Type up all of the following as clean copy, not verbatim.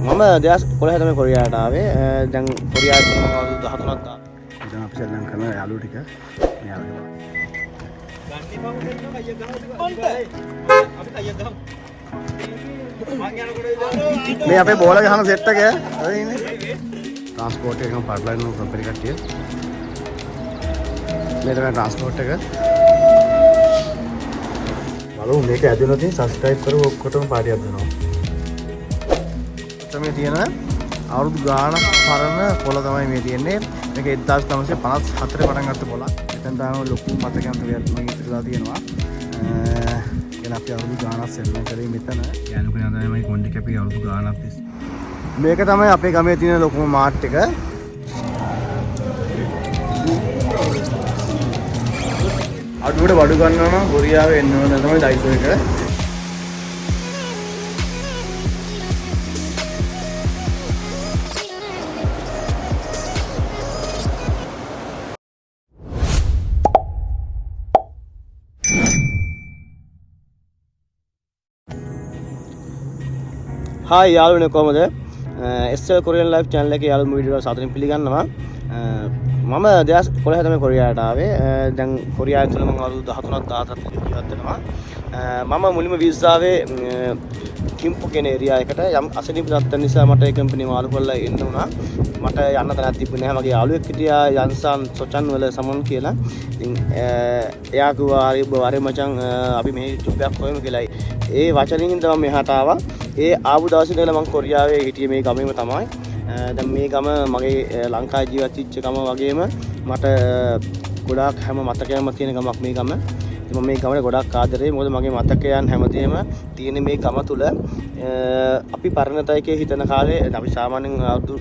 මම 2011 තමයි කොරියාවට ආවේ. දැන් කොරියාවට මම අවුරුදු 13ක් ආවා. දැන් අපි සෙල්ලම් කරන යාළුවෝ ටික මෙයාලගේ මේ අපේ බෝල ගහන සෙට් එක හරි ඉන්නේ. ට්‍රාන්ස්පෝර්ට් එකම පටලයින් කම්පැනි කට්ටිය. මේ තමයි ට්‍රාන්ස්පෝර්ට් එක. බලමු මේක ඇදුණා තියෙන සබ්ස්ක්‍රයිබ් කරව ඔක්කොටම පාටියක් දෙනවා. මේ තියෙන අවුරුදු ගාණක් පරණ පොළ තමයි මේ තියෙන්නේ. මේක 1954 පටන් ගත්ත පොළක්. එතන තමයි ලොකු මතකයක් මේ ඉතිරිලා තියෙනවා. එන අපි අවුරුදු ගාණක් සෙල්ලම් කරේ මෙතන. යනු කෙනා තමයි මේ කොණ්ඩේ කැපි අවුරුදු ගාණක් තිස්සේ. මේක තමයි අපේ ගමේ තියෙන ලොකුම මාර්ට් එක. අඩුවට වඩු ගන්නවා නම් කොරියාවේ එන්න ඕන තමයි ඩයිසෝ එක. Hi යාළුවනේ කොහමද? SL Korean Life channel එකේ යාළුවෝ වීඩියෝ එක සාදරයෙන් පිළිගන්නවා. මම 2011 තමයි කොරියාවට ආවේ. දැන් කොරියාවේ තුල මම අවුරුදු 13ක් ආතත් ජීවත් වෙනවා. මම මුලින්ම වීසාවේ කිම්පු කියන ඒරියා එකට යම් අසනීප තත්ත්වයන් නිසා මට ඒ කම්පැනි මාරු කරලා එන්න වුණා. මට යන්න තැනක් තිබුණේ නැහැ. මගේ යාළුවෙක් හිටියා යන්සන් සොචන් වල සමන් කියලා. ඉතින් එයා කිව්වා හරි මචං අපි මේ ජොබ් එකක් හොයමු කියලා. ඒ වචනින් ඉඳන් මම මෙහාට ආවා. ඒ ආපු දවසේ ඉඳලා මම කොරියාවේ හිටියේ මේ ගමේම තමයි. දැන් මේ ගම මගේ ලංකාවේ ජීවත් වෙච්ච ගම වගේම මට ගොඩාක් හැම මතකයක්ම තියෙන ගමක් මේ ගම. ඉතින් මම මේ ගමට ගොඩාක් ආදරේ. මොකද මගේ මතකයන් හැමදේම තියෙන මේ ගම තුල. අපි පරණතයකේ හිතන කාලේ අපි සාමාන්‍යයෙන් අවුරුදු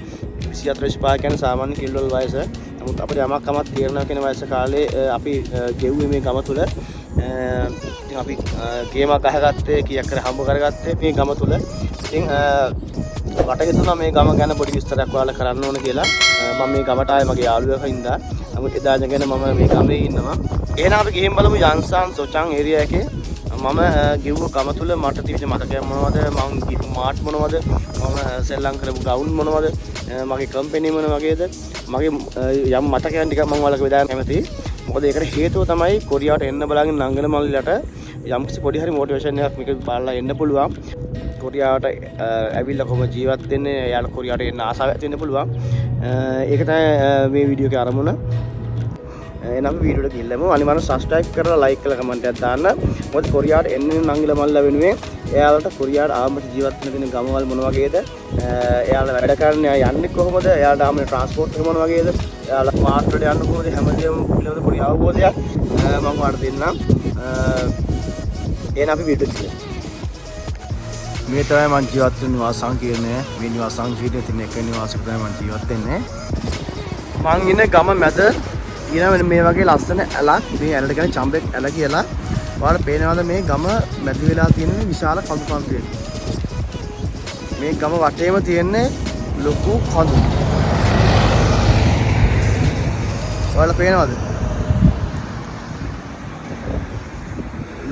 24 25 කියන්නේ සාමාන්‍ය කිල්ලවල වයස. නමුත් අපිට යමක් කමක් තේරෙනවා කියන වයස කාලේ අපි ගෙව්වේ මේ ගම තුල. ඉතින් අපි ගේමක් අහගත්තේ කීයක් කර හම්බ කරගත්තේ මේ ගම තුල. ඉතින් මට හිතුණා මේ ගම ගැන පොඩි විස්තරයක් ඔයාලා කරන්න ඕන කියලා. මම මේ ගමට ආයේ මගේ යාළුවෙක් හින්දා. නමුත් එදා ඉඳගෙන මම මේ ගමේ ඉන්නවා. එහෙනම් අපි ගිහින් බලමු යන්සන් සොචන් ඒරියා එකේ මම ගෙව්ව ගම තුල මට තිබිච්ච මතකයන් මොනවද? මම ගිහපු මාර්ට් මොනවද? මම සෙල්ලම් කරපු ග්‍රවුන්ඩ් මොනවද? මගේ කම්පැනි මොන වගේද? මගේ යම් මතකයන් ටිකක් මම ඔයාලට බෙදාගන්න කැමතියි. මොකද ඒකට හේතුව තමයි කොරියාවට එන්න බලාගෙන නංගන මල්ලිලට යම්කිසි පොඩි හරි මොටිවේෂන් එකක් මේක බලලා එන්න පුළුවන්. කොරියාවට ඇවිල්ලා කොහොම ජීවත් වෙන්නේ, එයාලා කොරියාවට එන්න ආසාවක් තියෙන්න පුළුවන්. ඒක තමයි මේ වීඩියෝ එකේ අරමුණ. එනම් වීඩියෝ එක ගිහිල්ලාම අනිවාර්යෙන් subscribe කරලා like කරලා comment එකක් දාන්න. මොකද කොරියාවට එන්නේ නංගිල මල්ලා වෙනුවෙන් එයාලට කොරියාවට ආවම ජීවත් වෙන කෙනෙක් ගමවල මොන වගේද? එයාලා වැඩ කරන්නේ යන්නේ කොහොමද? එයාලට ආවම transport එක මොන වගේද? එයාලා මාර්ට් වලට යන්න කොහොමද? හැමදේම පිළිවෙල පොඩි අවබෝධයක් මම ඔයාලට දෙන්නම්. එහෙනම් අපි වීඩියෝ එක මේ තමයි මම ජීවත් වෙන නිවාස සංකීර්ණය. මේ නිවාස සංකීර්ණයේ තියෙන එක නිවාසයක තමයි මම ජීවත් වෙන්නේ. මං ඉන්නේ ගම මැද. ඊළඟ මේ වගේ ලස්සන ඇලක්, මේ ඇලට කියන්නේ චම්බෙක් ඇල කියලා. ඔයාලට පේනවාද මේ ගම මැද වෙලා තියෙන විශාල කඳු පන්තියක්. මේ ගම වටේම තියෙන්නේ ලොකු කඳු. ඔයාලට පේනවද?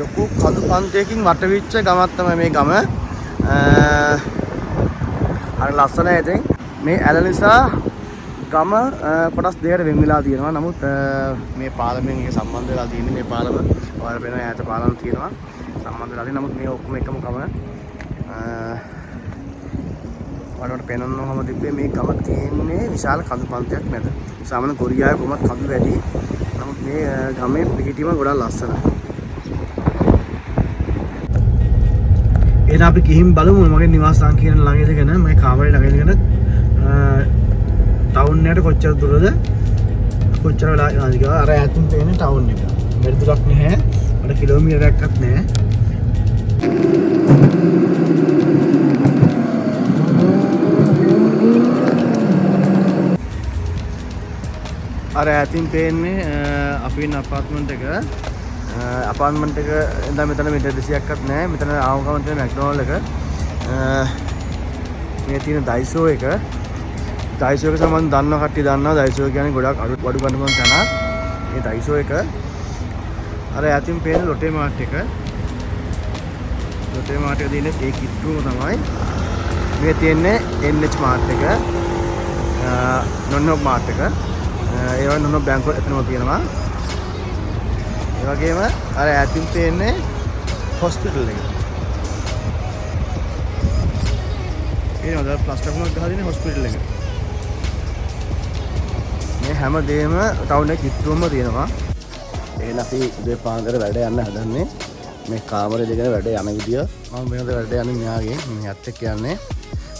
ලොකු කඳු පන්තියකින් වටවිච්ච ගමක් තමයි මේ ගම. අර ලස්සන ඉතින් මේ ඇල නිසා ගම කොටස් දෙකකට වෙන් වෙලා තියෙනවා. නමුත් මේ පාලමෙන් එක සම්බන්ධ වෙලා තියෙන්නේ මේ පාලම. ඔයාලා පේනවා ඈත පාලම තියෙනවා. සම්බන්ධ වෙලා තියෙනවා. නමුත් මේ ඔක්කොම එකම ගම. ඔයාලට පේනවම තිබ්බේ මේ ගම තියෙන්නේ විශාල කඳු පන්තියක් මැද. සාමාන්‍ය කොරියාවේ කොහොමද කඳු වැඩි. නමුත් මේ ගමේ පිහිටීම ගොඩක් ලස්සනයි. එහෙනම් අපි ගිහින් බලමු මගේ නිවාස සංකීර්ණ ළඟ ඉඳගෙන මගේ කාමරේ ළඟ ඉඳගෙන ටවුන් එකට කොච්චර දුරද කොච්චර වෙලා යනවද කියලා. අර ඈතින් තියෙන ටවුන් එක. වැඩි දුරක් නැහැ. අර කිලෝමීටරයක්වත් නැහැ. අර ඈතින් පේන්නේ අපි ඉන්න අපාර්ට්මන්ට් එක. අපාර්ට්මන්ට් එක ඉඳන් මෙතන මීටර් 200ක්වත් නැහැ. මෙතන ආවම ගමන් තියෙන මැක්ඩොනල්ඩ් එක. මේ තියෙන ඩයිසෝ එක. ඩයිසෝ එක සමන් දන්නව කට්ටිය දන්නවා. ඩයිසෝ කියන්නේ ගොඩක් වඩු ගන්න තැන. මේ ඩයිසෝ එක. අර ඈතින් පේන ලොටේ මාර්ට් එක. ලොටේ මාර්ට් එක දිනේ ඒ කිට්ටුවම තමයි. මේ තියෙන්නේ NH මාර්ට් එක. නොන්නොබ් මාර්ට් එක. ඒ වගේ නොන්නොබ් බැංකුව එතනම තියෙනවා. ඒ වගේම අර ඈතින් තියෙන්නේ හොස්පිටල් එක. ඒනවද ප්ලස්ටර් එකක් ගහලා තියෙන හොස්පිටල් එක. මේ හැම දෙයක්ම ටවුන් එකේ කිට්ටුවම තියෙනවා. එහෙනම් අපි උදේ පාන්දර වැඩ යන්න හදන්නේ. මේ කාමරේ දෙකේ වැඩ යන විදිය මම මේකද වැඩ යන්නේ මෙයාගේ මේ ඇත් එක්ක යන්නේ.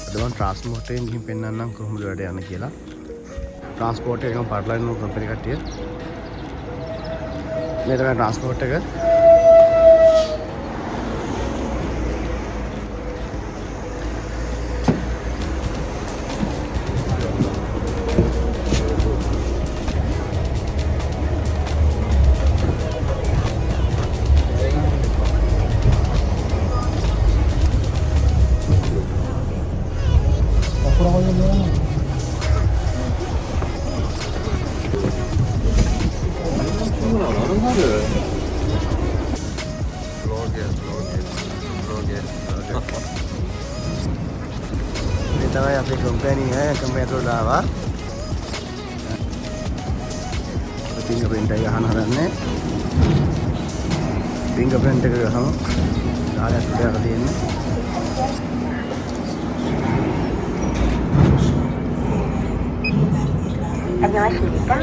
අද මම ට්‍රාන්ස්පෝර්ට් එකෙන් ගිහින් පෙන්නන්නම් කොහොමද වැඩ යන්නේ කියලා. ට්‍රාන්ස්පෝර්ට් එකෙන් පාට්ලයින් නෝ කම්පැනි කට්ටිය. මේ තමයි ට්‍රාන්ස්පෝර්ට් එක. තමයි අපේ කම්පැනි වලට ආවා. ෆින්ගර්ප්‍රින්ට් එක ගහන්න හදන්නේ. ෆින්ගර්ප්‍රින්ට් එක ගහමු. දාලා ඉස්සරහට තියෙන්නේ. 안녕하십니까?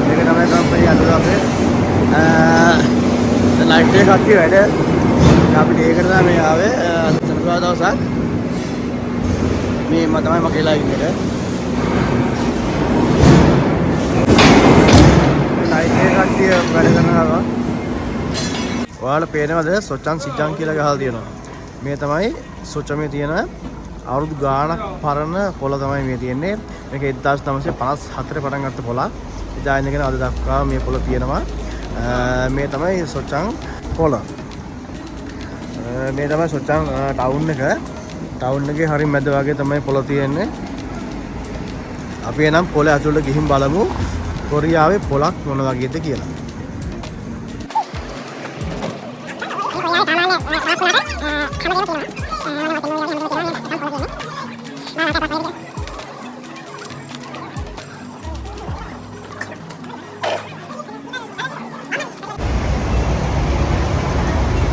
මේක තමයි කම්පැනි අද අපේ ලයිට් එක කට්ටිය වැඩ අපිට ඒකට තමයි ආවේ සෙනසුරාදා දවසක් මේ මම තමයි මගේ ලයින් එක ලයිට් එක කට්ටිය වැඩ කරනවා ඔයාලා පේනවද සොචන් සිජන් කියලා ගහලා තියෙනවා මේ තමයි සොචමේ තියෙන අවුරුදු ගාණක් පරණ පොළ තමයි මේ තියෙන්නේ මේක 1954 පටන් ගත්ත පොළක් එදා ඉඳගෙන අද දක්වා මේ පොළ තියෙනවා මේ තමයි සොචන් පොළ මේ තමයි සොචන් ටවුන් එකේ හරිය මැද වගේ තමයි පොළ තියෙන්නේ අපි එනම් පොළ ඇතුළට ගිහින් බලමු කොරියාවේ පොළක් මොන වගේද කියලා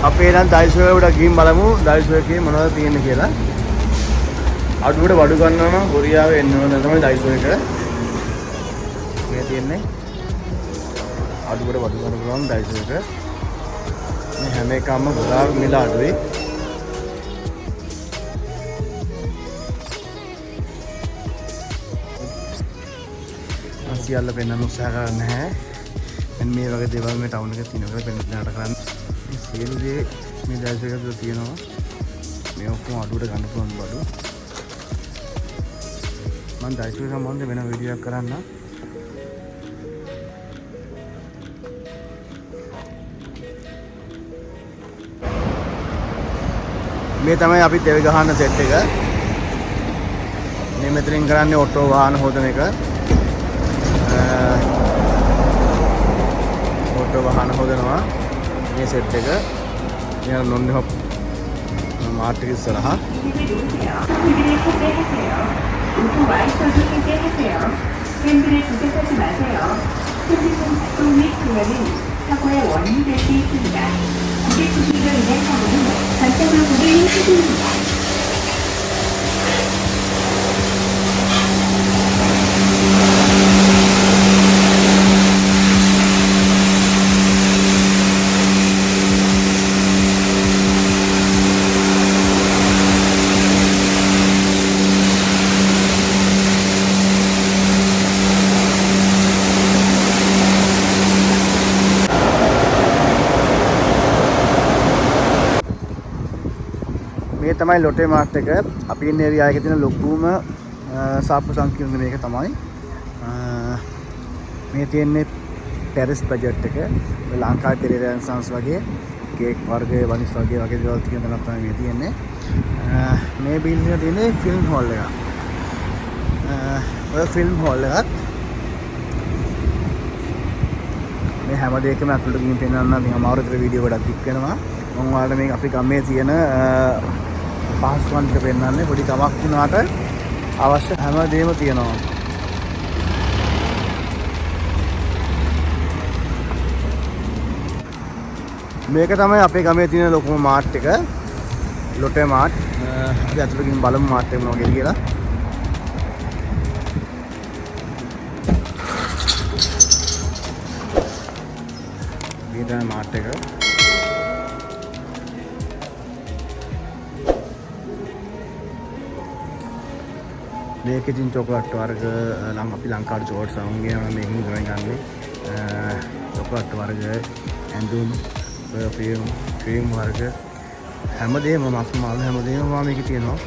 අපි එනම් ඩයිසෝ එකට ගිහින් බලමු ඩයිසෝ එකේ මොනවද තියෙන්නේ කියලා. අඩුවට වඩු ගන්නවා නම් කොරියාවේ එන්න ඕන තමයි ඩයිසෝ එක. මේ තියෙන්නේ. අඩුවට වඩු ගන්න පුළුවන් ඩයිසෝ එක. මේ හැම එකම ගොඩාක් මිල අඩුයි. සියල්ල පෙන්වන්න උත්සාහ කරන්නේ නැහැ. මෙන්න මේ වගේ දේවල් මේ ටවුන් එකේ තියෙනවා කියලා පෙන්වන්නට කරන්නේ. සියලු දේ මේ ඩයිසෝ එකේ තුල තියෙනවා. මේ ඔක්කොම අඩුවට ගන්න පුළුවන් බඩු. මම ඩයිසෝ එක සම්බන්ධ වෙන වීඩියෝ එකක් කරන්න. මේ තමයි අපි තෙල් ගහන්න සෙට් එක. මේ මෙතනින් කරන්නේ ඔටෝ වාහන හොදන එක. ඔටෝ වාහන හොදනවා. මේ සෙට් එක 그냥 논리 헙 마트릭 있어라 팬들을 조작하지 마세요. 현지선 작동 및 교환은 사고의 원인이 될 수 있습니다. 고객 조심으로 인한 사고는 전적으로 고객의 책임입니다. මේ තමයි ලොටේ මාර්ට් එක. අපි ඉන්න ඒරියා එකේ තියෙන ලොකුම සාප්පු සංකීර්ණ මේක තමයි. මේ තියෙන්නේ පැරිස් බජට් එක. ලංකාවේ පෙරේරාන්සන්ස් වගේ කේක් වර්ග වනිස් වගේ දේවල් තියෙන තැනක් තමයි මේ තියෙන්නේ. මේ බිල්ඩින් එකේ තියෙන්නේ ෆිල්ම් හෝල් එකක්. ඔය ෆිල්ම් හෝල් එකත් මේ හැම දෙයකම අතුලට ගිහින් පෙන්නන්න මේ අමාරු විතර වීඩියෝ ගොඩක් දික් වෙනවා. මම ඔයාලට මේ අපි ගමේ තියෙන පහසුකම් ටික පෙන්නන්නේ. පොඩි ගමක් වුණාට අවශ්‍ය හැම දෙයක්ම තියෙනවා. මේක තමයි අපේ ගමේ තියෙන ලොකුම මාර්ට් එක. ලොටේ මාර්ට්. අපි අතුලට ගිහින් බලමු මාර්ට් එක මොනවද කියලා. මේ තමයි මාර්ට් එක. මේක ඉතින් චොකලට් වර්ග අපි ලංකාවට චොකලට් සමුන්ගේ මේකෙන් ගොඩක් ගන්න. චොකලට් වර්ග, ඇඳුම්, පර්ෆියුම්, ක්‍රීම් වර්ග හැමදේම මස් මාළු හැමදේම මේකේ තියෙනවා.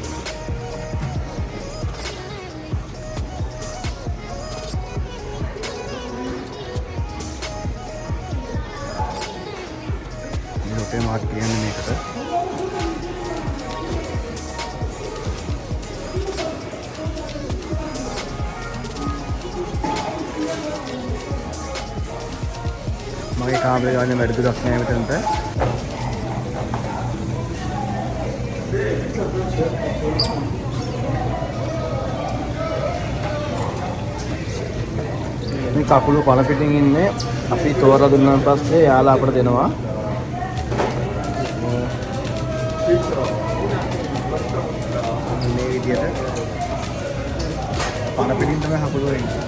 මේ ලොකේ මාර්ට් කියන්නේ මේකට. මගේ කාමරේ ගානේ වැඩි දුරක් නෑ මෙතනට. මේ කකුළු පණ පිටින් ඉන්නේ අපි තෝරලා දුන්නාන් පස්සේ යාලා අපිට දෙනවා. මේ විදියට පණ පිටින් තමයි කකුළු එන්නේ.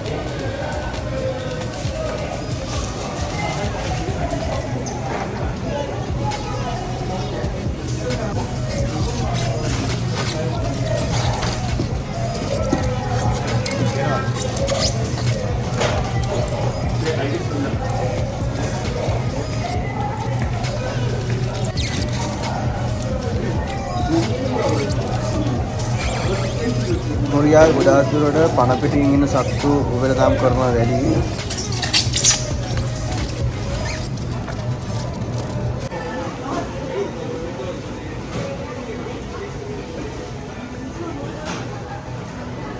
කොරියාවේ ගොඩාක් දුරට පණ පිටින් ඉන්න සත්තු වෙළඳාම් කරනවා වැඩි.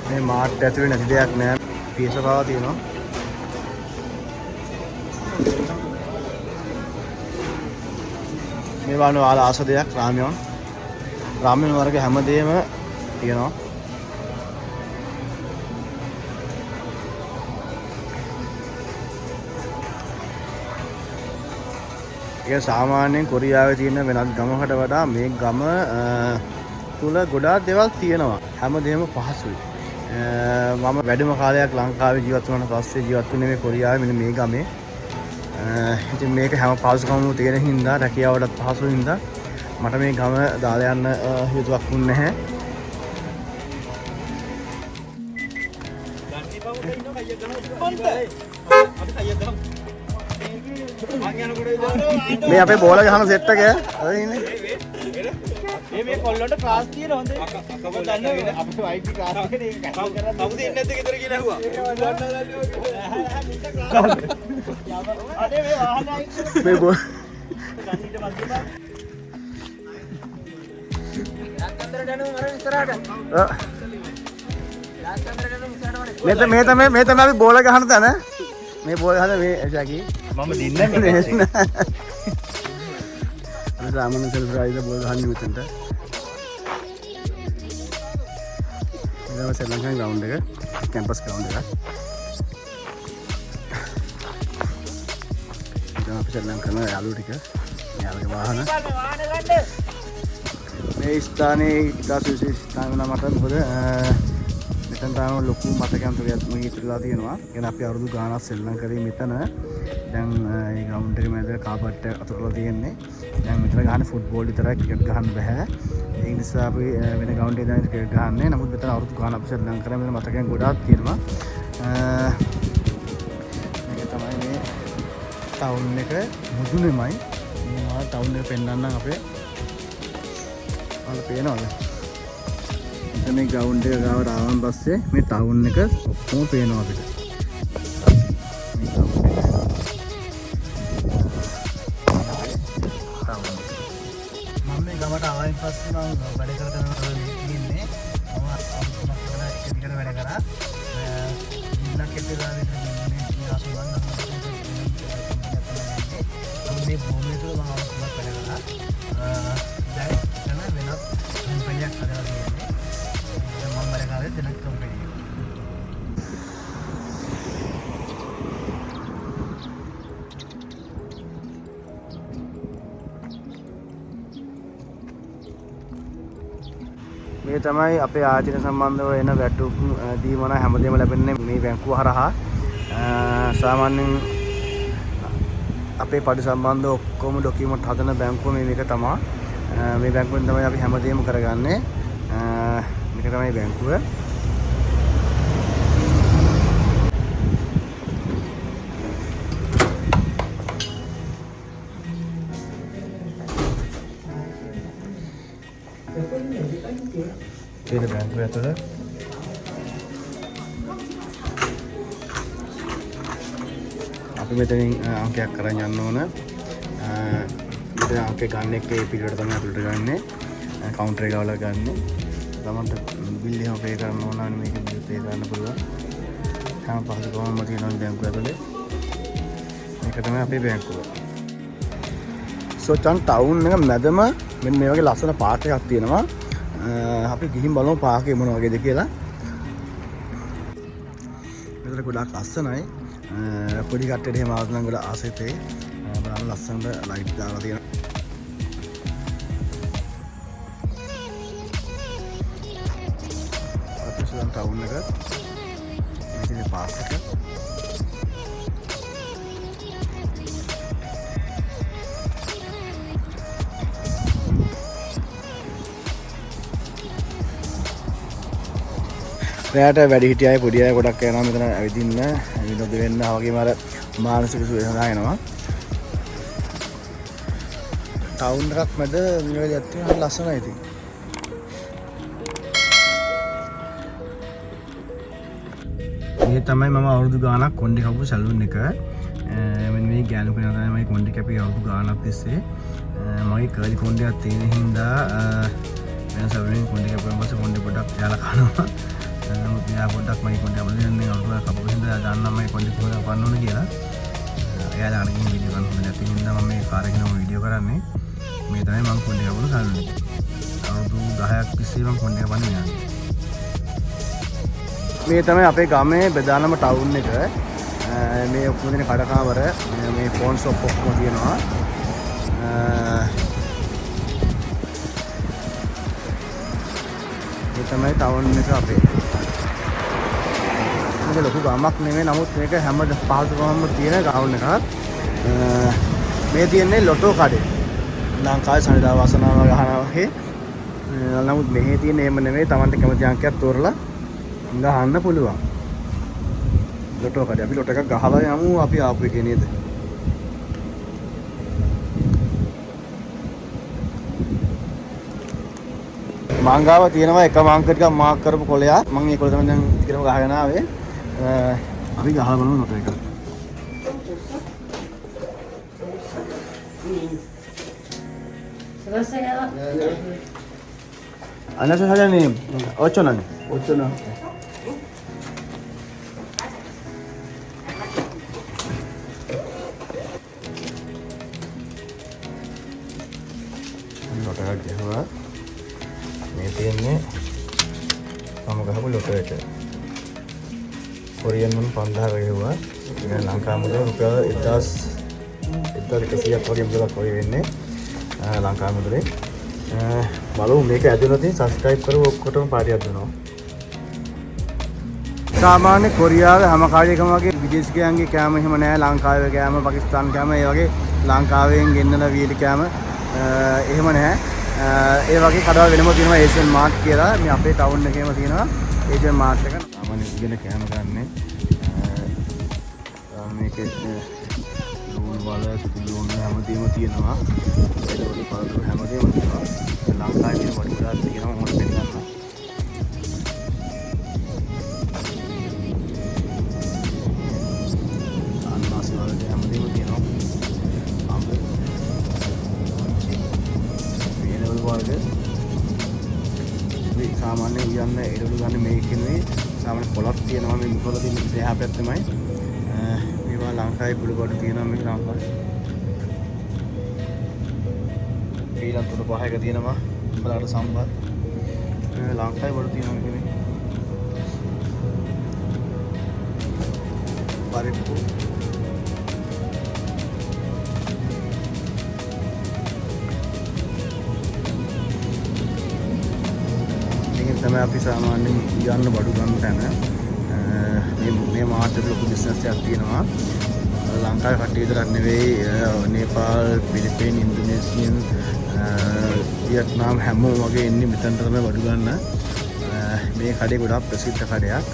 මේ මාර්ට් ඇතුලේ නැති දෙයක් නෑ. පියසපාව තියෙනවා. මේ වano ආල ආස දෙයක් රාමියන්. රාමියන් වර්ග හැමදේම තියෙනවා. ඒක සාමාන්‍යයෙන් කොරියාවේ තියෙන වෙනත් ගමකට වඩා මේ ගම තුල ගොඩාක් දේවල් තියෙනවා. හැමදේම පහසුයි. මම වැඩිම කාලයක් ලංකාවේ ජීවත් වුණාට පස්සේ ජීවත් වුණේ මේ කොරියාවේ මෙන්න මේ ගමේ. ඉතින් මේක හැම පහසුකමම තියෙන හින්දා රැකියාවටත් පහසු හින්දා මට මේ ගම දාලා යන්න හේතුවක් වුණේ නැහැ. මේ අපේ බෝල ගහන සෙට් එක අද ඉන්නේ. මේ කොල්ලන්ට ක්ලාස් තියෙන හොඳේ. අකම දන්නේ අපේ වයිටි ක්ලාස් එකේ ඒක කතා කරලා කවුද ඉන්නේ නැද්ද ගෙදර කියලා ඇහුවා. අනේ මේ වාහනයි මේ බෝ ගන්නීට මැදලා. ලක්කන්දර දැනුම මර ඉස්සරහට. ලක්කන්දර දැනුම ඉස්සරහට වරේ. මේ තමයි අපි බෝල ගහන තැන. මේ බෝල ගහන මේ ශාකි මම දින්නේ නැහැ. අපි සාමාන්‍ය සෙල්ෆ්‍රයිද බෝල ගහන්නේ මෙතනට. මේක ශ්‍රී ලංකන් ග්‍රවුන්ඩ් එක, කැම්පස් ග්‍රවුන්ඩ් එක. දැන් අපි ශ්‍රී ලංකන් යාළුවෝ ටික යාළුවගේ වාහන. මේ ස්ථානයේ ඉතා විශේෂ ස්ථාන වෙනවා මට. මොකද මෙතන තාම ලොකු මතකයන් තුරයක් මගේ ඉතුරුලා තියෙනවා. يعني අපි අවුරුදු ගානක් ශ්‍රී ලංකාවේ මෙතන දැන් මේ ග්‍රවුන්ඩ් එකේ මැද කාපට් එක අතුරලා තියෙන්නේ. දැන් මෙතන ගහන්නේ ෆුට්බෝල් විතරයි, ක්‍රිකට් ගහන්න බෑ. ඒ නිසා අපි වෙන ග්‍රවුන්ඩ් එකේ දැන් ක්‍රිකට් ගහන්නේ. නමුත් මෙතන අවුරුදු ගානක් අපි ශ්‍රී ලංකාවේ මෙතන මතකයන් ගොඩාක් තියෙනවා. මේක තමයි මේ ටවුන් එක මුදුනේමයි. මේ ටවුන් එක පෙන්වන්නම් අපේ. ඔයාලා පේනවද? මේ ග්‍රවුන්ඩ් එක ගාවට ආවන් පස්සේ මේ ටවුන් එක ඔක්කොම පේනවා අපිට. මම මේ ගමට ආවන් පස්සේ මම වැඩ කරගෙන ඉන්නේ. මම අමුතුමක් කරන එක දිගට වැඩ කරා. ඉන්නක් එක්ක දාලා ඉන්නේ ආසුවන් නම් මම අවුරුද්දක් වැඩ කළා. දැන් එතන වෙනත් කම්පැනියක් හදලා තියෙන්නේ. මම වැඩ කරේ දෙනක් කම්පැනි එක. මේ තමයි අපේ ආයතන සම්බන්ධව එන වැටුප් දීමන හැමදේම ලැබෙන්නේ මේ බැංකුව හරහා. සාමාන්‍යයෙන් අපේ පඩි සම්බන්ධ ඔක්කොම ඩොකියුමන්ට් හදන බැංකුව මේක තමයි. මේ බැංකුවෙන් තමයි අපි හැමදේම කරගන්නේ. මේක තමයි බැංකුව. Ini bangku ya tuh. Aku meeting angke akaran යන්න ඕන. මෙතන angke ගන්න එකේ පිළිවෙලට තමයි අපිට ගන්නෙ. කවුන්ටර් එක ගාලා ගන්නෙ. තමන්ට බිල් එහෙම පේ කරන්න ඕන නම් මේක බිල් පේ කරන්න පුළුවන්. හැම පහසුකමක්ම තියෙනවා බැංකුව ඇතුලේ. මේක තමයි අපේ බැංකුව. සොචන් ටවුන් එක මැදම මෙන්න මේ වගේ ලස්සන පාර්ක් එකක් තියෙනවා. අපි ගිහින් බලමු පාර්ක් එක මොන වගේද කියලා. මෙතන ගොඩාක් ලස්සනයි. පොඩි කට්ටියට එහෙම ආවත් නම් ගොඩාක් ආසෙතේ. බලන්න ලස්සනට ලයිට් දාලා තියෙනවා. අපිසන් ටවුන් එක. මේකේ පාර්ක් එක. රැට වැඩි හිටිය අය පොඩි අය ගොඩක් යනවා මෙතන ඇවිදින්න විනෝද වෙන්න වගේම අර මානසික සුවය සඳහා එනවා. ටවුන් එකක් මැද මේ වගේ දෙයක් තියෙනවා ලස්සනයි ඉතින්. මේ තමයි මම අවුරුදු ගාණක් කොණ්ඩේ කපපු සැලූන් එක. මෙන්න මේ ගෑනු කෙනා තමයි මම කොණ්ඩේ කැපුවේ අවුරුදු ගාණක් තිස්සේ. මගේ කර්ලි කොණ්ඩයක් තියෙන හින්දා වෙන සැලූන් කොණ්ඩේ කැපුවාම පස්සේ කොණ්ඩේ පොඩ්ඩක් යාලා කනවා. නමුත් මෙයා පොඩ්ඩක් මගේ කොණ්ඩේ අවුලන්නේ අවුරුදු කපපු හින්දා දන්නා මගේ කොණ්ඩේ කොහොමද කපන්න ඕන කියලා. එයා දාගෙන ගිහින් වීඩියෝ කරන්න හොඳ නැති හින්දා මම මේ කාර් එකේ නම වීඩියෝ කරන්නේ. මේ තමයි මම කොණ්ඩේ කපපු සැලූන් එක. අවුරුදු 10ක් තිස්සේ මම කොණ්ඩේ කපන්නේ යන්නේ. මේ තමයි අපේ ගමේ බෙදානම ටවුන් එක. මේ ඔක්කොම තියෙන කඩකාවර මේ ෆෝන් ෂොප් ඔක්කොම තියෙනවා. මේ තමයි ටවුන් එක අපේ. මේක ලොකු ගමක් නෙමෙයි නමුත් මේක හැම පහසුකමක්ම තියෙන ටවුන් එකක්. මේ තියෙන්නේ ලොටෝ කඩේ. ලංකාවේ සනිදා වාසනාව ගහනවා වගේ. නමුත් මෙහි තියෙන්නේ එහෙම නෙමෙයි. Tamanට කැමති අංකයක් තෝරලා ගහන්න පුළුවන්. ලොටෝ කඩේ අපි ලොටෝ එකක් ගහලා යමු අපි ආපු එකේ නේද? මංගාව තියෙනවා එක මාංක ටිකක් මාක් කරපු කොලයක්. මම ඒ කොල තමයි දැන් ටිකටම ගහගෙන ආවේ. අපි ගහලා බලමු ලොටෝ එක. Anasya saja nih, 8 nan. 8 nan. Lotto aja huwa. Ini ini, kamu kahapun lotto aja. Korean pun 15 huwa. Dengan langkah muda rupiah 10 dikasih Korean juga Korean ini. ලංකාව මුදලේ බලමු මේක ඇදුණා තියෙන සබ්ස්ක්‍රයිබ් කරව ඔක්කොටම පාටියක් දෙනවා. සාමාන්‍ය කොරියාවේ හැම කාර්යයකම වගේ විදේශිකයන්ගේ කෑම එහෙම නැහැ. ලංකාවේ කෑම, පාකිස්තාන් කෑම, ඒ වගේ ලංකාවෙන් ගෙන්නන වීලි කෑම එහෙම නැහැ. ඒ වගේ කඩවල් වෙනම තියෙනවා ඒෂියන් මාර්ට් කියලා. මේ අපේ ටවුන් එකේම තියෙනවා ඒෂියන් මාර්ට් එක. සාමාන්‍ය ඉගෙන කෑම ගන්න මේකේ ලුණු වල ලුණු හැමදේම තියෙනවා. ඒකවල පාරවල් හැමදේම තියෙනවා. ලංකාවේ තියෙන වඩ ගාත් තියෙනවා මොකද පෙන්නන්න. අන්නාසි වල හැමදේම තියෙනවා. අම්බ. ඒලවල වර්ග. මේ සාමාන්‍ය උයන්න ඒලවල ගන්න මේකෙනුයි සාමාන්‍ය පොලක් තියෙනවා මේ මුකවල තියෙන දෙහා පැත්තමයි. මේවා ලංකාවේ පුළු බඩු තියෙනවා මේ ලංකාවේ. ඊළඟ තුන පහක තියෙනවා බලකට සම්බන්ධ ලංකාවේ වල තියෙනවා කියන්නේ පරිප්පු මේක තමයි අපි සාමාන්‍යයෙන් යන්න බඩු ගන්න තැන මේ මාර්ට් එක ලොකු බිස්නස් එකක් තියෙනවා ලංකාවේ කට්ටිය විතරක් නෙවෙයි නේපාල් පිලිපීන් ඉන්දුනීසියන් වියට්නාම් හැමෝම වගේ ඉන්නේ මෙතනට තමයි බඩු ගන්න මේ කඩේ ගොඩක් ප්‍රසිද්ධ කඩයක්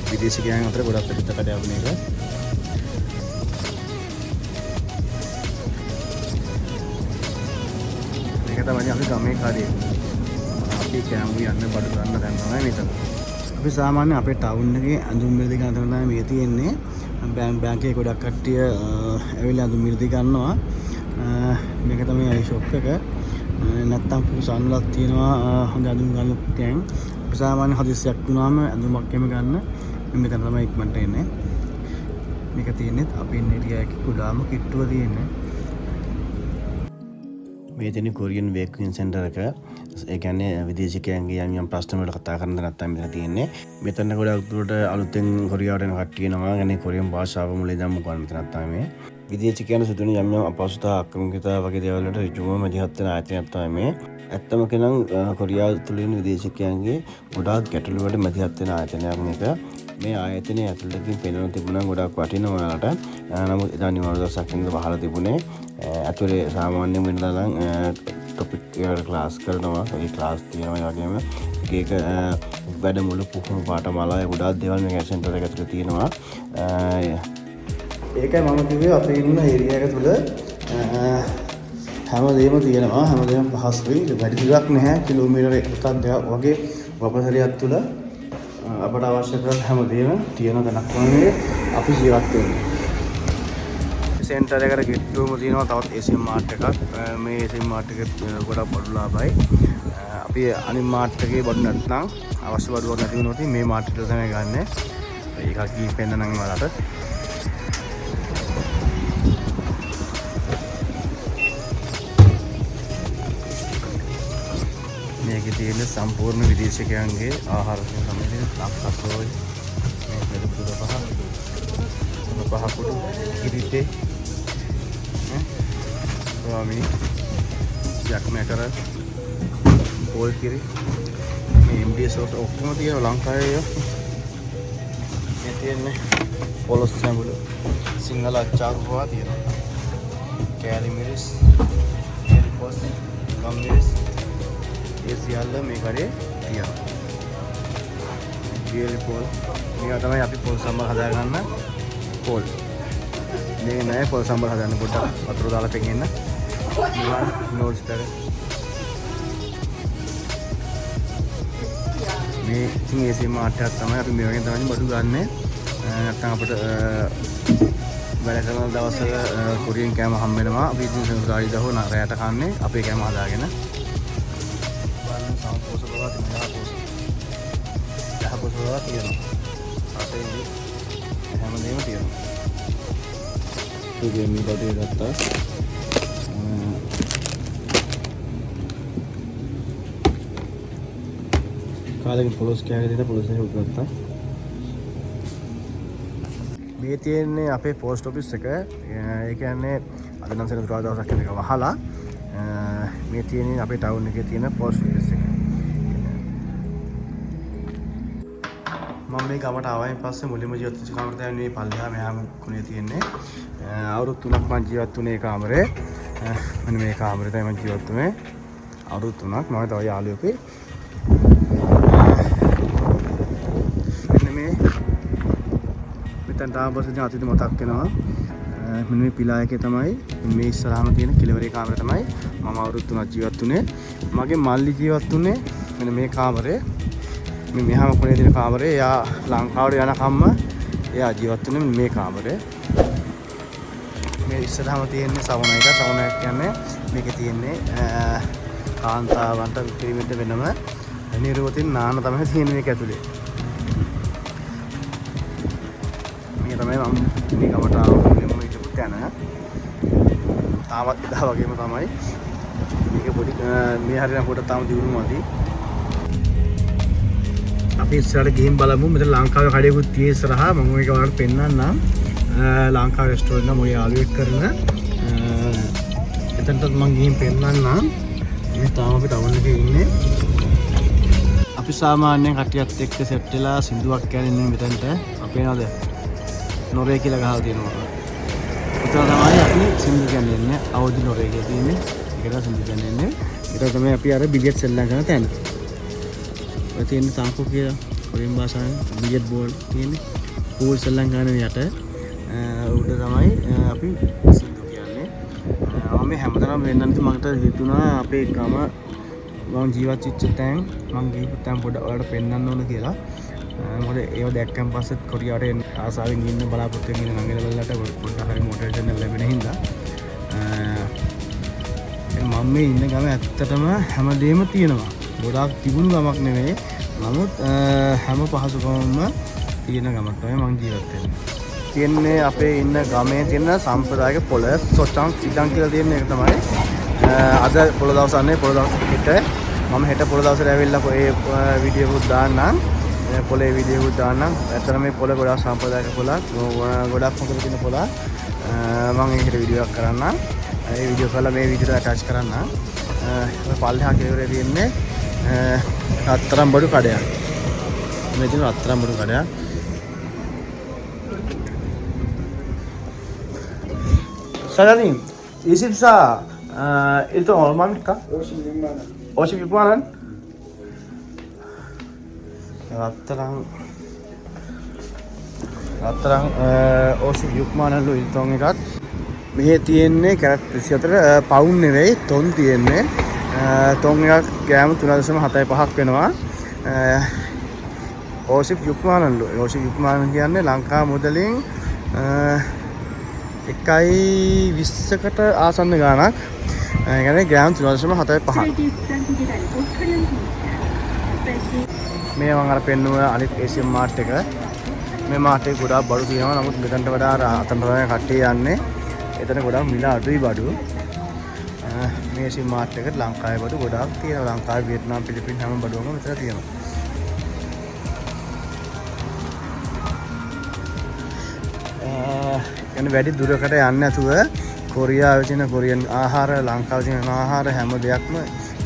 විදේශිකයන් අතර ගොඩක් ප්‍රසිද්ධ කඩයක් මේක තමයි අපි ගමේ කඩේ අපි කෑම යන්න බඩු ගන්න දැන් තමයි මෙතන අපි සාමාන්‍ය අපේ ටවුන් එකේ ඇඳුම් මිල දෙක අතර තමයි මේ තියෙන්නේ බැංකුවේ ගොඩක් කට්ටිය ඇවිල්ලා ඇඳුම් මිල දෙක ගන්නවා මේක තමයි අයි ෂොප් එක නැත්තම් පුසන්ලක් තියෙනවා හොඳ ඇඳුම් ගන්න තැන් අපි සාමාන්‍ය හදිස්සියක් වුණාම ඇඳුමක් එම ගන්න මෙතන තමයි ඉක්මනට එන්නේ මේක තියෙන්නේ අපි ඉන්න ඒරියා එකේ කුඩාම කිට්ටුව තියෙන්නේ මේ තියෙන කොරියන් වේකින් සෙන්ටර් එක ඒ කියන්නේ විදේශිකයන්ගේ යම් ප්‍රශ්න වලට කතා කරන්න නැත්නම් මෙතන තියෙන්නේ මෙතන ගොඩක් දුරට අලුතෙන් කොරියාවට එන කට්ටිය එනවා يعني කොරියන් භාෂාව මුලින් ඉඳන් මොකක්ද මෙතන තමයි මේ විදේශිකයන් සිදුවන යම් අපහසුතා අක්‍රමිකතා වගේ දේවල් වලට ඍජුවම මැදිහත් වෙන ආයතනයක් තමයි මේ ඇත්තම කියනම් කොරියාව තුළ ඉන්න විදේශිකයන්ගේ ගොඩාක් ගැටලු වලට මැදිහත් වෙන ආයතනයක් මේක මේ ආයතනයේ ඇතුළතකින් පෙනෙන තිබුණා ගොඩක් වටිනවා ඔයාලට නමුත් එදා නිවාඩු දවසක් ඉඳලා වහලා තිබුණේ ඇතුලේ සාමාන්‍යයෙන් වෙනදා නම් ටොපික් එකට ක්ලාස් කරනවා ඒ ක්ලාස් තියෙනවා ඒ වගේම එක වැඩමුළු පුහුණු පාඨමාලා ගොඩාක් දේවල් මේ සෙන්ටර් එක ඇතුලේ තියෙනවා ඒකයි මම කිව්වේ අපේ ඉන්න ඒරියා එක තුල හැමදේම තියෙනවා හැමදේම පහසුයි වැඩි දුරක් නැහැ කිලෝමීටර එකක් දෙකක් වගේ වපසරියක් තුල අපට අවශ්‍ය කරන හැමදේම තියෙන තැනක් තමයි අපි ජීවත් වෙන්නේ සෙන්ටර් එකට ගෙට්ටුවම තියෙනවා තවත් ඒසියන් මාර්ට් එකක් මේ ඒසියන් මාර්ට් එකේ ගොඩක් බඩු ලාභයි අපි අනිත් මාර්ට් එකේ බඩු නැත්නම් අවශ්‍ය බඩුවක් නැති වුණොත් මේ මාර්ට් එකට තමයි ගන්නෙ ඒකක් කී පෙන්නනම් වලට මේකේ තියෙන සම්පූර්ණ විදේශිකයන්ගේ ආහාර සම්බන්ධ ලක්කසෝයි මේ පෙරපුර පහ කුඩු කිරිතේ ස්වාමී යක්මකර පොල් කිරි මේ MDS වලට ඔක්කොම තියෙනවා ලංකාවේ මේ තියෙන්නේ පොලොස් සම්බුල සිංහල අච්චාරු පවා තියෙනවා කෑලි මිරිස් කෑලි පොස් ගම් මිරිස් ඒ සියල්ල මේ කරේ තියෙනවා කෑලි පොල් මේවා තමයි අපි පොල් සම්බර හදාගන්න පොල් මේ නෑ පොල් සම්බර හදන්න පොඩ්ඩක් වතුර දාලා පෙන්නන්න නෝට්ස් දාලා මේ ඉතින් ඒ සීම මාර්ට් තමයි අපි මේ වගේ තමයි බඩු ගන්නෙ නැත්නම් අපිට වැඩ කරන දවස්වල කොරියන් කෑම හම්බ වෙනවා අපි ඉතින් සෙන්සුරායි දහෝ රැයට කන්නේ අපේ කෑම හදාගෙන බලන්න සම්පෝස බවත් යහපෝස බවත් තියෙනවා අපේ හැමදේම තියෙනවා ඒ මේ බඩේ ගත්තා කාලෙකින් පොලොස් කෑගෙන දෙන පොලොස් එක උගත්තා මේ තියෙන්නේ අපේ පෝස්ට් ඔෆිස් එක ඒ කියන්නේ අද නම් සෙනසුරාදා දවසක් එක වහලා මේ තියෙන්නේ අපේ ටවුන් එකේ තියෙන පෝස්ට් ඔෆිස් එක මම මේ ගමට ආවයින් පස්සේ මුලින්ම ජීවත් වෙච්ච කාමරේ තමයි මේ පල්ලෙහා මෙහාම කුණේ තියෙන්නේ අවුරුදු 3ක් මම ජීවත් වුණේ කාමරේ මෙන්න මේ කාමරේ තමයි මම ජීවත් වුණේ අවුරුදු 3ක් මම තව යාළුවෙකුයි මෙතන තාම පස්සේ අතීත මතක් වෙනවා මෙන්න මේ පිලා එකේ තමයි මේ ඉස්සරහම තියෙන කෙළවරේ කාමරේ තමයි මම අවුරුදු 3ක් ජීවත් වුණේ මගේ මල්ලි ජීවත් වුණේ මෙන්න මේ කාමරේ මේ මෙහාම කොනේ තියෙන කාමරේ එයා ලංකාවට යනකම්ම එයා ජීවත් වුණේ මේ කාමරේ මේ ඉස්සරහම තියෙන්නේ සවුන එක කියන්නේ මේකේ තියෙන්නේ කාන්තාවන්ට පිරිමින්ට වෙනම නිරවතින් නාන තමයි තියෙන්නේ මේක ඇතුලේ මේ තමයි මම මේ ගමට ආවම හිටපු තැන තාමත් ඉදා වගේම තමයි මේක පොඩි මේ හරියට පොඩ තාම දියුණු මදි. අපි ඉස්සරහට ගිහින් බලමු. මෙතන ලංකාවේ කඩේකුත් තියෙයි ඉස්සරහා. මම මේක ඔයාලට පෙන්නන්නම්. ලංකාවේ රෙස්ටෝරන්ට් එක මගේ යාළුවෙක් කරන. එතනටත් මම ගිහින් පෙන්නන්නම්. මේ තාම අපි ටවුන් එකේ ඉන්නේ. අපි සාමාන්‍යයෙන් කට්ටියත් එක්ක සෙට් වෙලා සින්දුවක් කියන්නේ ඉන්නේ මෙතනට. අපේ නේද? නොරේ කියලා ගහලා තියෙනවා. උතන තමයි අපි සින්දු කියන්නේ ඉන්නේ. අවදි නොරේ කියලා තියෙන්නේ. ඒකට සින්දු කියන්නේ ඉන්නේ. ඒක තමයි අපි අර බිලියට් සෙල්ලම් කරන තැන. ඔය තියෙන තාකෝ කියලා කොරියන් භාෂාවෙන් බිලියට් බෝල් තියෙන්නේ. පූල් සෙල්ලම් කරන යට උඩ තමයි අපි සින්දු කියන්නේ. මම හැමදාම වෙන්නන්ට මට හිතුණා අපේ ගම මම ජීවත් වෙච්ච තැන් මම ගිහපු තැන් පොඩ්ඩක් ඔයාලට පෙන්නන්න ඕන කියලා. මොකද ඒව දැක්කන් පස්සෙත් කොරියාවට එන්න ආසාවෙන් ඉන්න බලාපොරොත්තු වෙන නංගිලවලට පොඩ්ඩක් හරි මොටිවේෂන් එක ලැබෙන හින්දා මම මේ ඉන්න ගම ඇත්තටම හැමදේම තියෙනවා. ගොඩාක් තිබුණු ගමක් නෙවෙයි. නමුත් හැම පහසුකමක්ම තියෙන ගමක් තමයි මම ජීවත් වෙන්නේ. තියෙන්නේ අපේ ඉන්න ගමේ තියෙන සම්ප්‍රදායික පොළ සොචාන් සිඩන් කියලා තියෙන එක තමයි. අද පොළ දවසන්නේ පොළ දවස් හෙට මම හෙට පොළ දවසට ඇවිල්ලා ඒ වීඩියෝ එකක් දාන්නම්. පොළේ වීඩියෝ එකක් දාන්නම්. ඇත්තටම මේ පොළ ගොඩාක් සම්ප්‍රදායික පොළක්. ගොඩාක් හොඳට තියෙන පොළක්. මම ඒකට වීඩියෝ එකක් කරන්නම්. ඒ වීඩියෝ කරලා මේ වීඩියෝ එකට ඇටච් කරන්නම්. පල්ලෙහා කෙළවරේ තියෙන්නේ රත්තරන් බඩු කඩයක්. මේ තියෙන රත්තරන් බඩු කඩයක්. Saladin, is it itu Alman kah? Oship Yukmanan? Rattarang Oship Yukmanan lu itong එකත් මෙහි තියෙන්නේ කැරට් 24 පවුන් නෙවෙයි තොන් තියෙන්නේ. තොන් එකක් ගෑම 3.75ක් වෙනවා. Oship Yukmanan lu. Oship Yukmanan කියන්නේ ලංකා මුදලින් 1.20කට ආසන්න ගාණක්. ඒ කියන්නේ ග්‍රෑම් 3.75ක්. මේ මම අර පෙන්නුව අනිත් ඒසියන් මාර්ට් එක. මේ මාර්ට් එකේ ගොඩාක් බඩු තියෙනවා. නමුත් මෙතනට වඩා අර අතන තමයි කට්ටිය යන්නේ. එතන ගොඩාක් මිල අඩුයි බඩු. මේ ඒසියන් මාර්ට් එකට ලංකාවේ බඩු ගොඩාක් තියෙනවා. ලංකාවේ වියට්නාම් පිලිපින් හැම බඩුවම මෙතන තියෙනවා. වැඩි දුරකට යන්නේ නැතුව කොරියාවේ තියෙන කොරියන් ආහාර ලංකාවේ තියෙන ආහාර හැම දෙයක්ම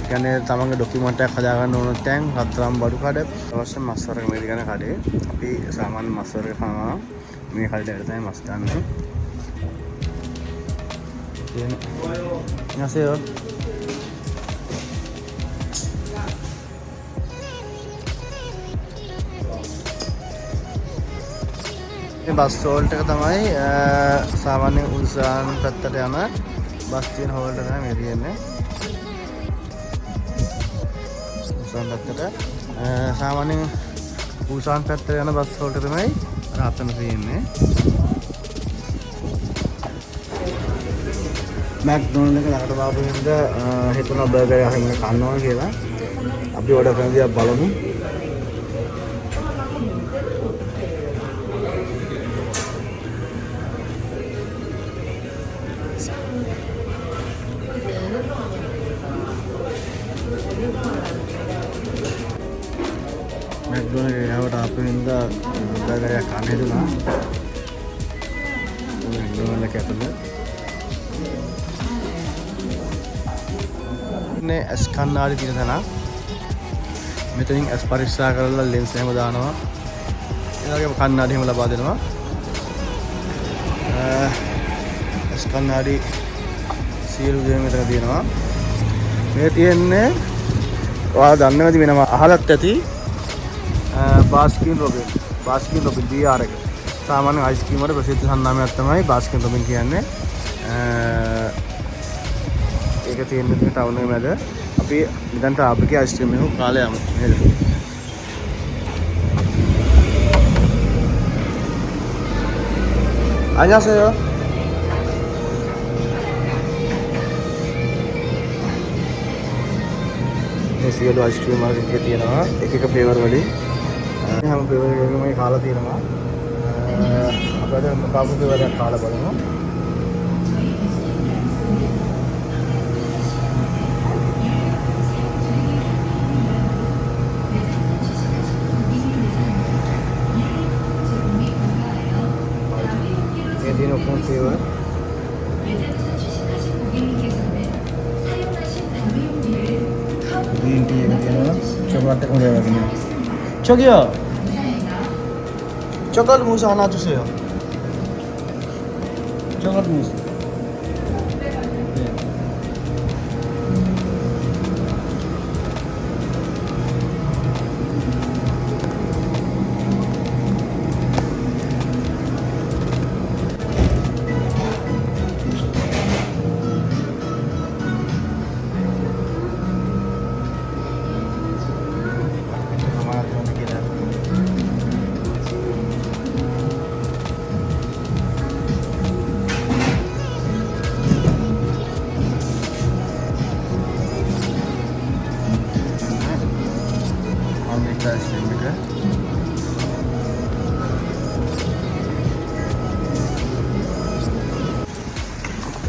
කියන්නේ තමන්ගේ ඩොකියුමන්ට් එකක් හදාගන්න ඕන තැන් රත්තරන් බඩු කඩ අවශ්‍ය මස් වර්ග මේ දිගන කඩේ අපි සාමාන්‍ය මස් වර්ග කනවා මේ කඩේට තමයි මස් ගන්න. 안녕하세요. මේ බස් හෝල්ට් එක තමයි සාමාන්‍යයෙන් උල්සාන් පැත්තට යන බස් තියෙන හෝල්ට් එක තමයි මේ තියෙන්නේ. උල්සාන් පැත්තට සාමාන්‍යයෙන් උල්සාන් පැත්තට යන බස් හෝල්ට් එක තමයි අතන තියෙන්නේ. මැක්ඩොනල්ඩ් එක ළඟට ආපු හින්දා හිතුණා බර්ගර් එකක් කන්න ඕන කියලා. අපි ඔඩර් කරන දේ බලමු. McDonald's එකවට ආපු හින්දා බර්ගර් එකක් කන්න හිතුණා. McDonald's එක ඇතුළේ නේ ඇස් කණ්ණාඩි තියෙන තැන. මෙතනින් ඇස් පරීක්ෂා කරලා ලෙන්ස් එහෙම දානවා. ඒ වගේම කණ්ණාඩි එහෙම ලබා දෙනවා. ඇස් කණ්ණාඩි සියලු දේ මෙතන තියෙනවා. මේ තියෙන්නේ ඔයාලා දන්නවද වෙනවා අහලත් ඇති බාස්කින් රොබින් BR එක. සාමාන්‍ය අයිස්ක්‍රීම් වල ප්‍රසිද්ධ සම්නාමයක් තමයි බාස්කින් රොබින් කියන්නේ. ඒක තියෙන්නේ ටවුන් එකේ මැද. අපි මෙතනට ආපුකේ අයිස්ක්‍රීම් එක කාලේ යමු නේද? 안녕하세요. මේ සියලු අයිස්ක්‍රීම් වල තියෙනවා එක එක ෆ්ලේවර් වලින්. හැම ෆ්ලේවර් එකකම මේ කාලා තියෙනවා. අපිට මොකක්ද ෆ්ලේවර් එකක් කාලා බලමු. green tea එක තියෙනවා. chocolate එක උඩ වගේ. Chogio. Chocolate mousse ana 주세요. chocolate mousse.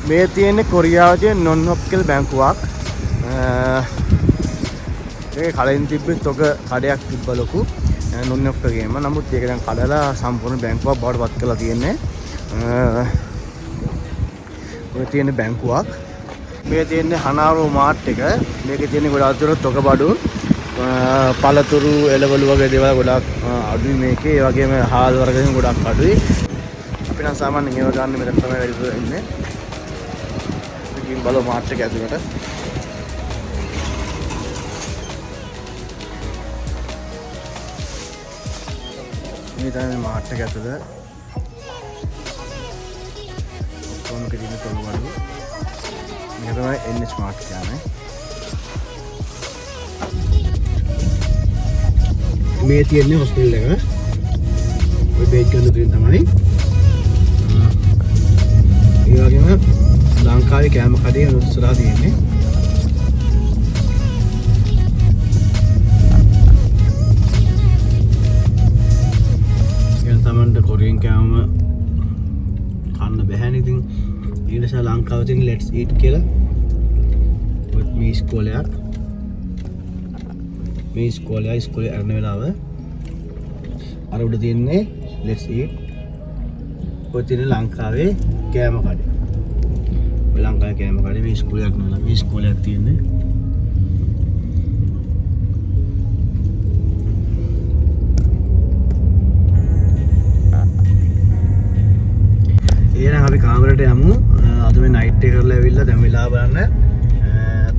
මේ තියෙන්නේ කොරියාවේ තියෙන නොන්හොක්කෙල් බැංකුවක්. ඒක කලින් තිබ්බේ තොග කඩයක් තිබ්බ ලොකු නොන්හොක්කගේම. නමුත් ඒක දැන් කඩලා සම්පූර්ණ බැංකුවක් බවට පත් කරලා තියෙන්නේ. ඔය තියෙන බැංකුවක්. මේ තියෙන්නේ හනාරෝ මාර්ට් එක. මේකේ තියෙන ගොඩාක් දුර තොග බඩු පළතුරු එළවලු වගේ දේවල් ගොඩක් අඩුයි මේකේ. ඒ වගේම හාල් වර්ග ගොඩක් අඩුයි. අපි නම් සාමාන්‍යයෙන් ඒව ගන්න මෙතන තමයි වැඩිපුර ඉන්නේ. බලෝ මාර්ට් එක ඇතුළට මේ තමයි මාර්ට් එක ඇතුළ ඔක්කොම කිරීම තොලවලු මේක තමයි NH මාර්ට් කියන්නේ මේ තියෙන්නේ හොස්පිටල් එක ඔය බේඩ් ගන්න තියෙන තමයි ඒ වගේම ලංකාවේ කෑම කඩේ උස්සලා තියෙන්නේ. යන් තමන්ට කොරියන් කෑම කන්න බැහැනේ ඉතින් ඒ නිසා ලංකාවේ තියෙන let's eat කියලා ඔත් මේ ඉස්කෝලයක් ඉස්කෝලේ අරන වෙලාව අර උඩ තියෙන්නේ let's eat ඔය තියෙන ලංකාවේ කෑම කඩේ ලංකාවේ කෑම කඩේ මේ ඉස්කෝලයක් නෙවෙයි මේ ඉස්කෝලයක් තියෙන්නේ එහෙනම් අපි කාමරේට යමු අද මේ නයිට් එක කරලා ඇවිල්ලා දැන් වෙලාව බලන්න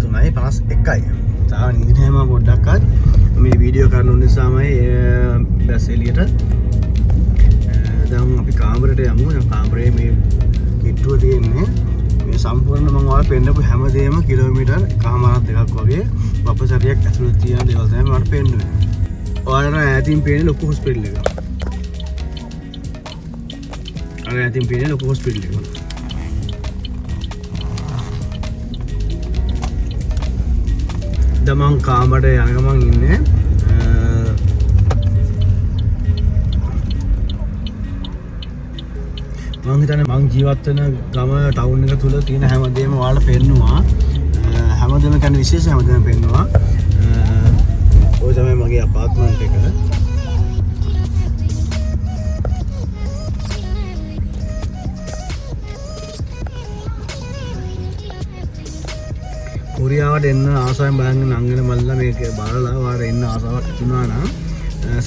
3:51යි තාම නිදි නැහැ මම පොඩ්ඩක්වත් මේ වීඩියෝ කරන නිසාමයි බැස් එළියට දැන් අපි කාමරේට යමු දැන් කාමරේ මේ කිට්ටුව තියෙන්නේ මේ සම්පූර්ණ මම ඔයාලට පෙන්නපු හැමදේම කිලෝමීටර් එකමාරක් දෙකක් වගේ වපසරියක් ඇතුළත තියෙන දේවල් තමයි මට පෙන්නුවේ. ඔයාලට ඈතින් පේන ලොකු හොස්පිටල් එක. අර ඈතින් පේන ලොකු හොස්පිටල් එක. දමං කාමරේ යන ගමන් ඉන්නේ මං හිතන්නේ මං ජීවත් වෙන ගම ටවුන් එක තුල තියෙන හැමදේම ඔයාලට පෙන්නුවා හැමදේම කියන්නේ විශේෂ හැමදේම පෙන්නුවා ඔය තමයි මගේ අපාර්ට්මන්ට් එක කොරියාවට එන්න ආසාවෙන් බලන්න නංගන මල්ලා මේක බලලා වාර එන්න ආසාවක් ඇති වුණා නම්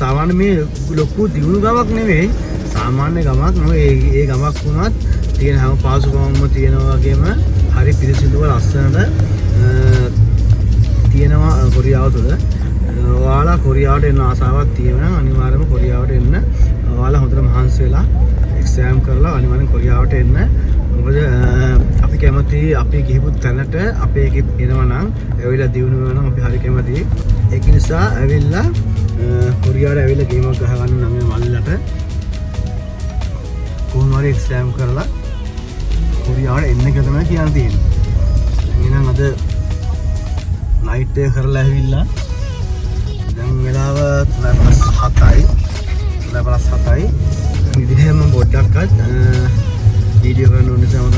සාමාන්‍ය මේ ලොකු දියුණු ගමක් නෙවෙයි සාමාන්‍ය ගමක් නෙවෙයි ඒ ගමක් වුණත් තියෙන හැම පාසුකමක්ම තියෙනවා වගේම හරි පිරිසිදුව ලස්සනට තියෙනවා කොරියාව තුළ ඔයාලා කොරියාවට එන්න ආසාවක් තියෙනවා නම් අනිවාර්යයෙන්ම කොරියාවට එන්න ඔයාලා හොඳට මහන්සි වෙලා එක්සෑම් කරලා අනිවාර්යෙන් කොරියාවට එන්න මොකද අපි කැමති අපි ගිහපු තැනට අපේ එකෙත් එනවා නම් ඇවිල්ලා දිනු වෙනවා නම් අපි හරි කැමතියි ඒක නිසා ඇවිල්ලා කොරියාවට ඇවිල්ලා ගේමක් ගහගන්න නම් මල්ලට කොහොම හරි එක්සෑම් කරලා කොරියාවට එන්න කියලා තමයි කියන්න තියෙන්නේ. එහෙනම් අද නයිට් එක කරලා ඇවිල්ලා දැන් වෙලාව 3:57යි. 3:57යි. ඉතින් මම පොඩ්ඩක්වත් වීඩියෝ කරන්න ඕන නිසා මම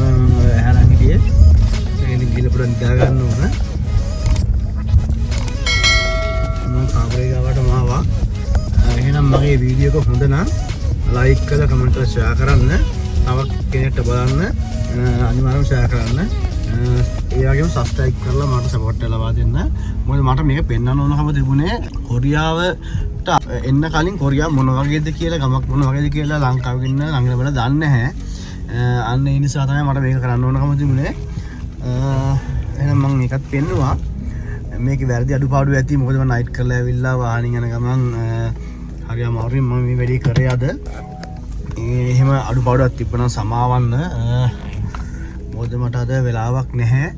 ඇහැරන් හිටියේ. එහෙනම් ගිහලා පොඩ්ඩක් නිදා ගන්න ඕන. මම කාමරේ ගාවට ආවා. එහෙනම් මගේ වීඩියෝ එක හොඳ නම් ලයික් කරලා කමෙන්ට් කරලා ෂෙයා කරන්න. තව කෙනෙක්ට බලන්න අනිවාර්යයෙන්ම ෂෙයා කරන්න. ඒ වගේම සබස්ක්‍රයිබ් කරලා මට සපෝට් එක ලබා දෙන්න. මොකද මට මේක පෙන්වන්න ඕනකම තිබුණේ කොරියාවට එන්න කලින් කොරියාව මොන වගේද කියලා ගමක් මොන වගේද කියලා ලංකාවේ ඉන්න ළඟලවල දන්නේ නැහැ. අන්න ඒ නිසා තමයි මට මේක කරන්න ඕනකම තිබුණේ. එහෙනම් මම මේකත් පෙන්නුවා. මේකේ වැරදි අඩුපාඩු ඇති. මොකද මම නයිට් කරලා ඇවිල්ලා වාහනින් යන ගමන් හරි අමාරුවෙන් මම මේ වැඩේ කරේ අද. එහෙම අඩුපාඩුවක් තිබ්බනම් සමාවන්න. මොකද මට අද වෙලාවක් නැහැ.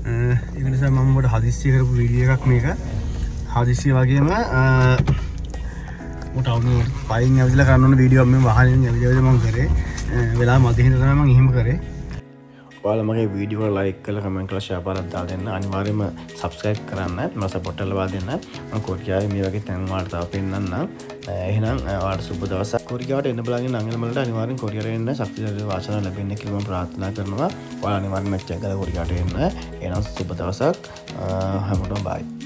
ඒක නිසා මම ඔබට හදිස්සිය කරපු වීඩියෝ එකක් මේක. හදිස්සිය වගේම මට අවුරුදු 5න් ඇවිල්ලා කරන්න ඕන වීඩියෝ එකක් මම වාහනින් ඇවිල්ලා මම කරේ. වෙලාව මැද හින්දා තමයි මම එහෙම කරේ. ඔයාලා මගේ වීඩියෝ එක ලයික් කරලා කමෙන්ට් කරලා ෂෙයා කරලා දාලා දෙන්න. අනිවාර්යයෙන්ම සබ්ස්ක්‍රයිබ් කරන්න. මම සපෝට් එක ලබා දෙන්න. මම කොරියාවේ මේ වගේ තැන් වලට තව පෙන්නන්නම්. එහෙනම් ඔයාලට සුබ දවසක්. කොරියාවට එන්න බලගෙන අංගලමලට අනිවාර්යෙන් කොරියාවට එන්න ශක්තිශාලී වාසනාව ලැබෙන්න කියලා මම ප්‍රාර්ථනා කරනවා. ඔයාලා අනිවාර්යෙන් මැච් එක කරලා කොරියාවට එන්න. එහෙනම් සුබ දවසක්. හැමෝටම බයි.